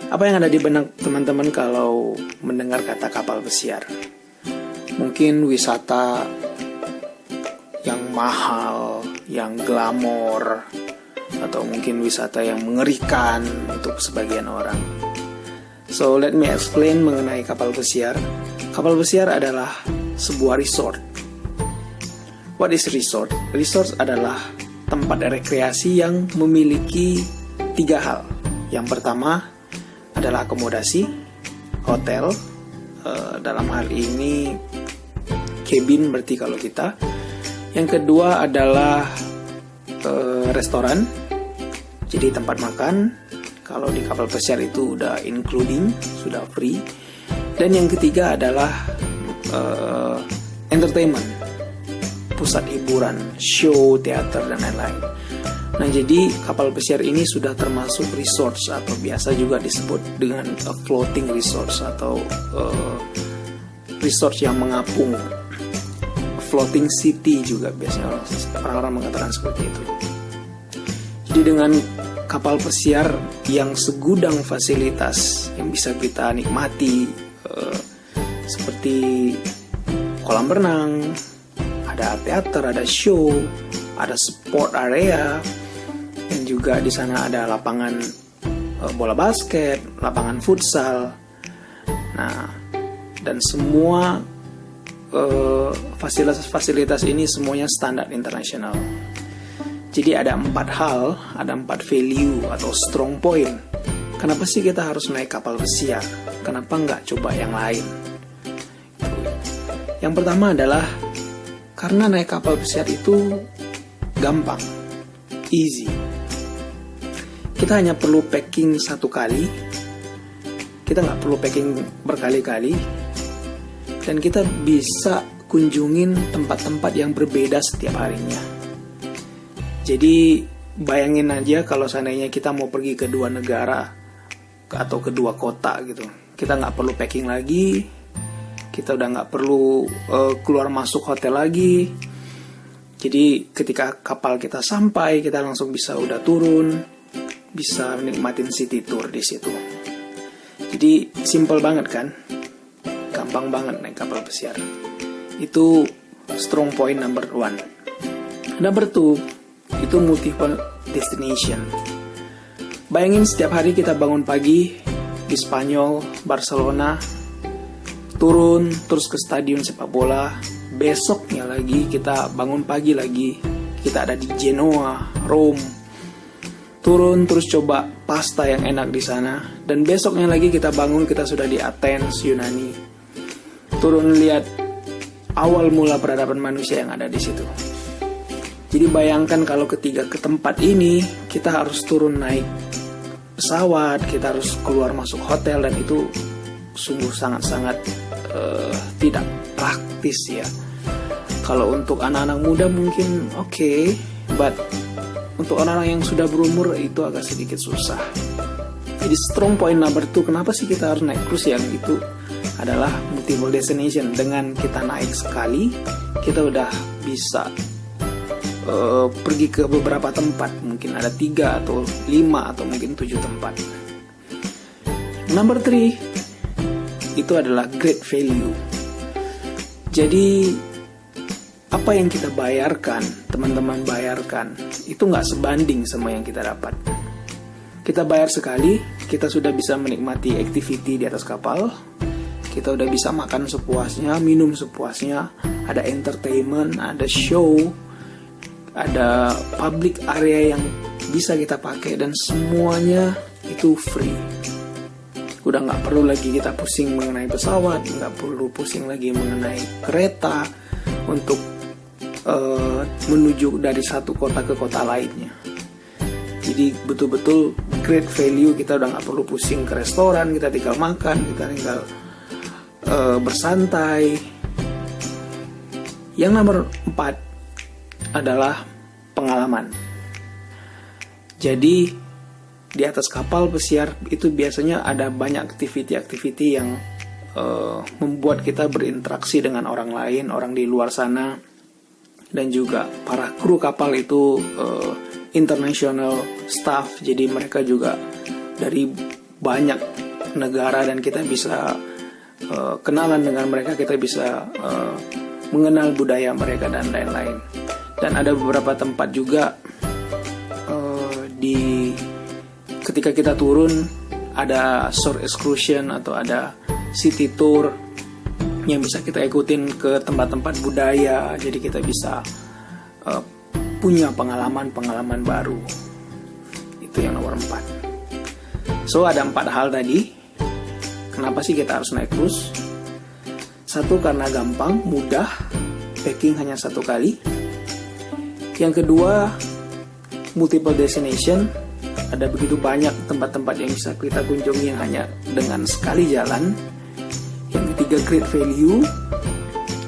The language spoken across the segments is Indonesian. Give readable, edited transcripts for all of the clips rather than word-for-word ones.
Apa yang ada di benak teman-teman kalau mendengar kata kapal pesiar? Mungkin wisata yang mahal, yang glamor, atau mungkin wisata yang mengerikan untuk sebagian orang. So let me explain mengenai kapal pesiar. Kapal pesiar adalah sebuah resort. What is resort? Resort adalah tempat rekreasi yang memiliki 3 hal. Yang pertama adalah akomodasi, hotel, dalam hal ini cabin berarti kalau kita. Yang kedua adalah restoran, jadi tempat makan. Kalau di kapal pesiar itu udah including, sudah free. Dan yang ketiga adalah entertainment, pusat hiburan, show, teater, dan lain-lain. Nah, jadi kapal pesiar ini sudah termasuk resort atau biasa juga disebut dengan floating resort atau resort yang mengapung. Floating city juga biasanya orang-orang mengatakan seperti itu. Jadi dengan kapal pesiar yang segudang fasilitas yang bisa kita nikmati, seperti kolam renang, ada teater, ada show, ada sport area, dan juga di sana ada lapangan bola basket, lapangan futsal. Nah, dan semua fasilitas ini semuanya standar internasional. Jadi ada 4 hal, ada 4 value atau strong point. Kenapa sih kita harus naik kapal pesiar? Kenapa nggak coba yang lain? Yang pertama adalah karena naik kapal pesiar itu gampang, easy. Kita hanya perlu packing 1 kali. Kita nggak perlu packing berkali-kali. Dan kita bisa kunjungin tempat-tempat yang berbeda setiap harinya. Jadi bayangin aja kalau seandainya kita mau pergi ke 2 negara atau ke 2 kota gitu. Kita nggak perlu packing lagi. Kita udah nggak perlu keluar masuk hotel lagi. Jadi ketika kapal kita sampai, kita langsung bisa udah turun, bisa nikmatin city tour di situ. Jadi simple banget kan, gampang banget naik kapal pesiar. Itu strong point number 1. Number 2, itu multiple destination. Bayangin setiap hari kita bangun pagi di Spanyol, Barcelona, turun terus ke stadion sepak bola. Besoknya lagi kita bangun pagi lagi, kita ada di Genoa, Rome. Turun terus coba pasta yang enak di sana, dan besoknya lagi kita bangun, kita sudah di Athens, Yunani. Turun lihat awal mula peradaban manusia yang ada di situ. Jadi bayangkan kalau ketiga ke tempat ini kita harus turun naik pesawat, kita harus keluar masuk hotel, dan itu sungguh sangat-sangat tidak praktis ya. Kalau untuk anak-anak muda mungkin oke, but untuk orang-orang yang sudah berumur itu agak sedikit susah. Jadi strong point number 2, kenapa sih kita harus naik cruise yang itu adalah multiple destination. Dengan kita naik sekali, kita udah bisa pergi ke beberapa tempat. Mungkin ada 3 atau 5 atau mungkin 7 tempat. Number 3, itu adalah great value. Jadi apa yang kita bayarkan, teman-teman bayarkan, itu nggak sebanding sama yang kita dapat. Kita bayar sekali, kita sudah bisa menikmati activity di atas kapal. Kita udah bisa makan sepuasnya, minum sepuasnya, ada entertainment, ada show, ada public area yang bisa kita pakai, dan semuanya itu free. Udah nggak perlu lagi kita pusing mengenai pesawat, nggak perlu pusing lagi mengenai kereta untuk menuju dari satu kota ke kota lainnya. Jadi betul-betul great value. Kita udah nggak perlu pusing ke restoran, kita tinggal makan, kita tinggal bersantai. Yang nomor 4 adalah pengalaman. Jadi di atas kapal pesiar itu biasanya ada banyak aktiviti-aktiviti yang membuat kita berinteraksi dengan orang lain, orang di luar sana. Dan juga para kru kapal itu international staff, jadi mereka juga dari banyak negara dan kita bisa kenalan dengan mereka, kita bisa mengenal budaya mereka dan lain-lain. Dan ada beberapa tempat juga ketika kita turun ada shore excursion atau ada city tour yang bisa kita ikutin ke tempat-tempat budaya. Jadi kita bisa punya pengalaman baru. Itu yang nomor 4. So ada 4 hal tadi. Kenapa sih kita harus naik cruise? 1, karena gampang, mudah, packing hanya 1 kali. Yang kedua, multiple destination. Ada begitu banyak tempat-tempat yang bisa kita kunjungi hanya dengan sekali jalan. Yang ketiga, great value,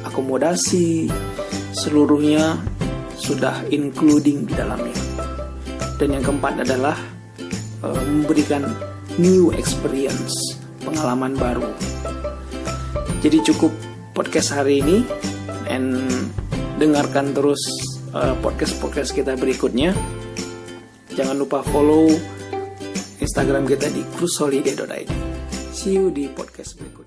akomodasi, seluruhnya sudah including di dalamnya. Dan yang keempat adalah memberikan new experience, pengalaman baru. Jadi cukup podcast hari ini, and dengarkan terus podcast kita berikutnya. Jangan lupa follow Instagram kita di cruiseholiday.id. See you di podcast berikutnya.